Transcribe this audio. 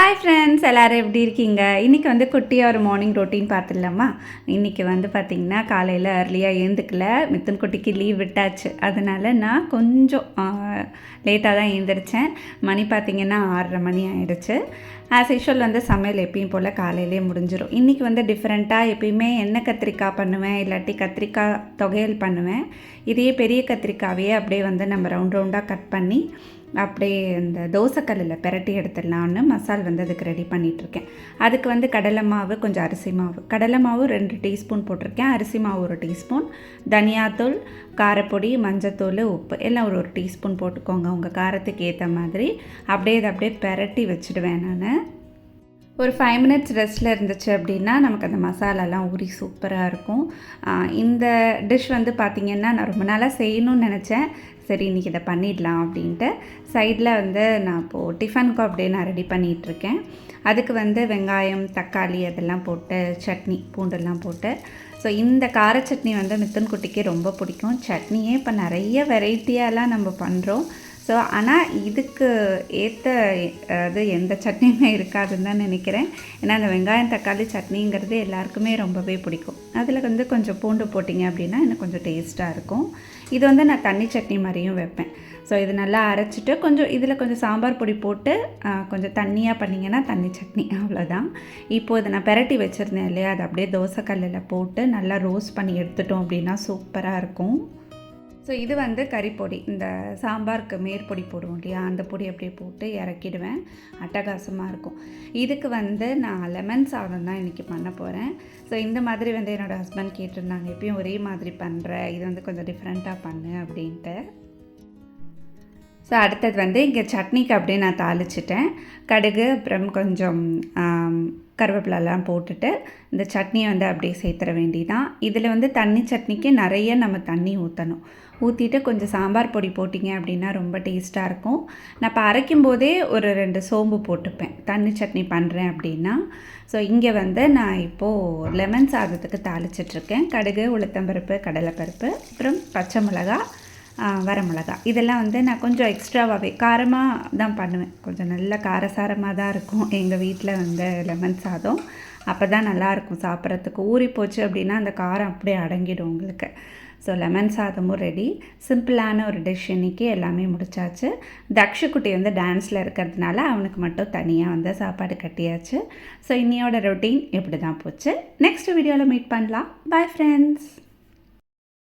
Hi friends, எல்லோரும் எப்படி இருக்கீங்க? இன்றைக்கி வந்து குட்டியாக ஒரு மார்னிங் ரொட்டீன் பார்த்துடலாமா? இன்றைக்கி வந்து பார்த்திங்கன்னா காலையில் ஏர்லியாக எழுந்துக்கல. மித்துன் குட்டிக்கு லீவ் விட்டாச்சு. அதனால் நான் கொஞ்சம் லேட்டாக தான் எழுந்திரிச்சேன். மணி பார்த்திங்கன்னா 6:30 மணி ஆகிடுச்சு. ஆஸ் யூஷுவல் வந்து சமையல் எப்பயும் போல் காலையிலே முடிஞ்சிடும். இன்றைக்கி வந்து டிஃப்ரெண்ட்டாக எப்பயுமே எண்ணெய் கத்திரிக்காய் பண்ணுவேன், இல்லாட்டி கத்திரிக்காய் தொகையல் பண்ணுவேன். இதையே பெரிய கத்திரிக்காவையே அப்படியே வந்து நம்ம ரவுண்ட் ரவுண்டாக கட் பண்ணி அப்படியே இந்த தோசைக்கல்லில் பிரட்டி எடுத்துடலான்னு மசால் வந்து அதுக்கு ரெடி பண்ணிகிட்ருக்கேன். அதுக்கு வந்து கடலை மாவு, கொஞ்சம் அரிசி மாவு, கடலை மாவு 2 டீஸ்பூன் போட்டிருக்கேன், அரிசி மாவு 1 டீஸ்பூன், தனியாத்தூள், காரப்பொடி, மஞ்சத்தூள், உப்பு எல்லாம் ஒரு டீஸ்பூன் போட்டுக்கோங்க உங்கள் காரத்துக்கு ஏற்ற மாதிரி. அப்படியே இதை அப்படியே பிரட்டி வச்சுடுவேன் நான். ஒரு 5 மினிட்ஸ் ரெஸ்ட்டில் இருந்துச்சு அப்படின்னா நமக்கு அந்த மசாலாலாம் ஊறி சூப்பராக இருக்கும். இந்த டிஷ் வந்து பார்த்திங்கன்னா நான் ரொம்ப நாளாக செய்யணும்னு நினச்சேன். சரி இன்றைக்கி இதை பண்ணிடலாம் அப்படின்ட்டு சைடில் வந்து நான் இப்போது டிஃபனுக்கும் அப்படியே நான் ரெடி பண்ணிகிட்ருக்கேன். அதுக்கு வந்து வெங்காயம், தக்காளி அதெல்லாம் போட்டு சட்னி, பூண்டெல்லாம் போட்டு. ஸோ இந்த கார சட்னி வந்து மித்துன் குட்டிக்கு ரொம்ப பிடிக்கும். சட்னியே இப்போ நிறைய வெரைட்டியாலாம் நம்ம பண்ணுறோம். ஸோ ஆனால் இதுக்கு ஏற்ற அது எந்த சட்னியுமே இருக்காதுன்னு தான் நினைக்கிறேன். ஏன்னா அந்த வெங்காயம் தக்காளி சட்னிங்கிறது எல்லாருக்குமே ரொம்பவே பிடிக்கும். அதில் வந்து கொஞ்சம் பூண்டு போட்டிங்க அப்படின்னா இன்னும் கொஞ்சம் டேஸ்ட்டாக இருக்கும். இது வந்து நான் தண்ணி சட்னி மாதிரியும் வைப்பேன். ஸோ இது நல்லா அரைச்சிட்டு கொஞ்சம் இதில் கொஞ்சம் சாம்பார் பொடி போட்டு கொஞ்சம் தண்ணியாக பண்ணிங்கன்னா தண்ணி சட்னி, அவ்வளோதான். இப்போது இதை நான் பிரட்டி வச்சுருந்தேன் இல்லையா, அதை அப்படியே தோசைக்கல்லில் போட்டு நல்லா ரோஸ்ட் பண்ணி எடுத்துட்டோம் அப்படின்னா சூப்பராக இருக்கும். ஸோ இது வந்து கறிப்பொடி, இந்த சாம்பாருக்கு மேற்பொடி போடுவோம் இல்லையா, அந்த பொடி அப்படியே போட்டு இறக்கிடுவேன். அட்டகாசமாக இருக்கும். இதுக்கு வந்து நான் லெமன் சாதம் தான் இன்றைக்கி பண்ண போகிறேன். ஸோ இந்த மாதிரி வந்து என்னோடய ஹஸ்பண்ட் கேட்டிருந்தாங்க, எப்பயும் ஒரே மாதிரி பண்ணுற, இது வந்து கொஞ்சம் டிஃப்ரெண்ட்டாக பண்ணு அப்படின்ட்டு. ஸோ அடுத்தது வந்து இங்கே சட்னிக்கு அப்படியே நான் தாளிச்சிட்டேன். கடுகு, அப்புறம் கொஞ்சம் கருவேப்பிலெல்லாம் போட்டுட்டு இந்த சட்னியை வந்து அப்படியே சேர்த்துற வேண்டிதான். இதில் வந்து தண்ணி சட்னிக்கு நிறைய நம்ம தண்ணி ஊற்றணும். ஊற்றிட்டு கொஞ்சம் சாம்பார் பொடி போட்டிங்க அப்படின்னா ரொம்ப டேஸ்ட்டாக இருக்கும். நான் இப்போ அரைக்கும் போதே ஒரு 2 சோம்பு போட்டுப்பேன் தண்ணி சட்னி பண்ணுறேன் அப்படின்னா. ஸோ இங்கே வந்து நான் இப்போது லெமன் சாதத்துக்கு தாளிச்சிட்ருக்கேன். கடுகு, உளுத்தம்பருப்பு, கடலைப்பருப்பு, அப்புறம் பச்சை மிளகா, வரமிளகா இதெல்லாம் வந்து நான் கொஞ்சம் எக்ஸ்ட்ராவாகவே காரமாக தான் பண்ணுவேன். கொஞ்சம் நல்ல காரசாரமாக தான் இருக்கும் எங்கள் வீட்டில் வந்து லெமன் சாதம். அப்போ தான் நல்லாயிருக்கும் சாப்பிட்றதுக்கு. ஊறி போச்சு அப்படின்னா அந்த காரம் அப்படியே அடங்கிடும் உங்களுக்கு. ஸோ லெமன் சாதமும் ரெடி. சிம்பிளான ஒரு டிஷ் இன்றைக்கி எல்லாமே முடிச்சாச்சு. தக்ஷுக்குட்டி வந்து டான்ஸில் இருக்கிறதுனால அவனுக்கு மட்டும் தனியாக வந்து சாப்பாடு கட்டியாச்சு. ஸோ இன்னையோட ரொட்டீன் இப்படி தான் போச்சு. நெக்ஸ்ட் வீடியோவில் மீட் பண்ணலாம். Bye friends.